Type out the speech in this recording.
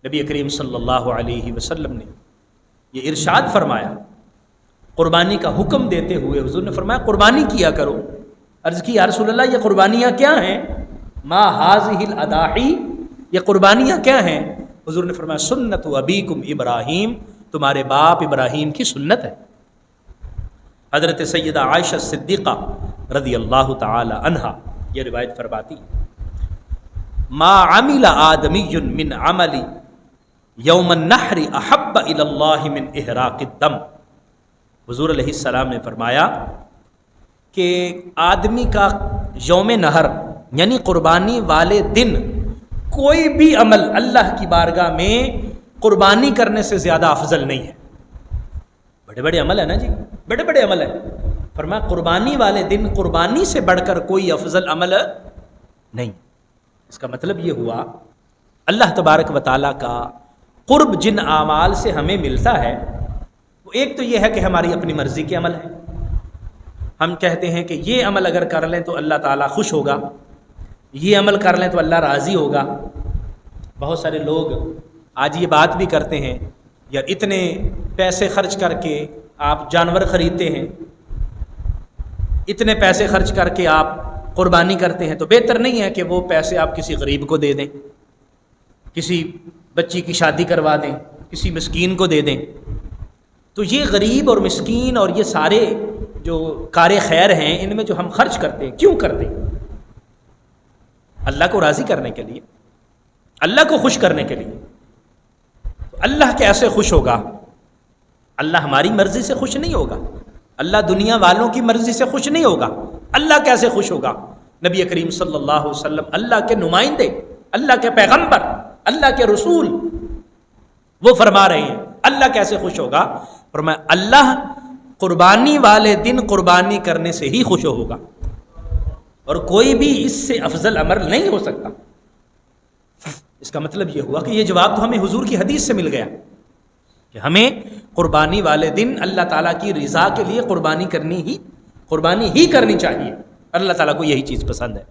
نبی کریم صلی اللہ علیہ وسلم نے یہ ارشاد فرمایا، قربانی کا حکم دیتے ہوئے حضور نے فرمایا قربانی کیا کرو۔ عرض کی یا رسول اللہ یہ قربانیاں کیا ہیں؟ ما هذه الاضاحی، یہ قربانیاں کیا ہیں؟ حضور نے فرمایا سنت ابیکم ابراہیم، تمہارے باپ ابراہیم کی سنت ہے۔ حضرت سیدہ عائشہ صدیقہ رضی اللہ تعالی عنہا یہ روایت فرماتی ما عمل آدمی من عمل یوم النحر احب الی اللہ من احراق الدم۔ حضور علیہ السلام نے فرمایا کہ آدمی کا یوم نحر یعنی قربانی والے دن کوئی بھی عمل اللہ کی بارگاہ میں قربانی کرنے سے زیادہ افضل نہیں ہے۔ بڑے بڑے عمل ہیں نا جی، بڑے بڑے عمل ہیں، فرمایا قربانی والے دن قربانی سے بڑھ کر کوئی افضل عمل نہیں۔ اس کا مطلب یہ ہوا اللہ تبارک و تعالیٰ کا قرب جن اعمال سے ہمیں ملتا ہے وہ ایک تو یہ ہے کہ ہماری اپنی مرضی کے عمل ہیں، ہم کہتے ہیں کہ یہ عمل اگر کر لیں تو اللہ تعالیٰ خوش ہوگا، یہ عمل کر لیں تو اللہ راضی ہوگا۔ بہت سارے لوگ آج یہ بات بھی کرتے ہیں یار اتنے پیسے خرچ کر کے آپ جانور خریدتے ہیں، اتنے پیسے خرچ کر کے آپ قربانی کرتے ہیں، تو بہتر نہیں ہے کہ وہ پیسے آپ کسی غریب کو دے دیں، کسی بچی کی شادی کروا دیں، کسی مسکین کو دے دیں۔ تو یہ غریب اور مسکین اور یہ سارے جو کار خیر ہیں ان میں جو ہم خرچ کرتے ہیں کیوں کرتے ہیں؟ اللہ کو راضی کرنے کے لیے، اللہ کو خوش کرنے کے لیے۔ تو اللہ کیسے خوش ہوگا؟ اللہ ہماری مرضی سے خوش نہیں ہوگا، اللہ دنیا والوں کی مرضی سے خوش نہیں ہوگا۔ اللہ کیسے خوش ہوگا؟ نبی کریم صلی اللہ علیہ وسلم اللہ کے نمائندے، اللہ کے پیغمبر، اللہ کے رسول، وہ فرما رہے ہیں اللہ کیسے خوش ہوگا؟ فرمایا اللہ قربانی والے دن قربانی کرنے سے ہی خوش ہوگا، اور کوئی بھی اس سے افضل عمل نہیں ہو سکتا۔ اس کا مطلب یہ ہوا کہ یہ جواب تو ہمیں حضور کی حدیث سے مل گیا کہ ہمیں قربانی والے دن اللہ تعالیٰ کی رضا کے لیے قربانی ہی کرنی چاہیے، اللہ تعالیٰ کو یہی چیز پسند ہے۔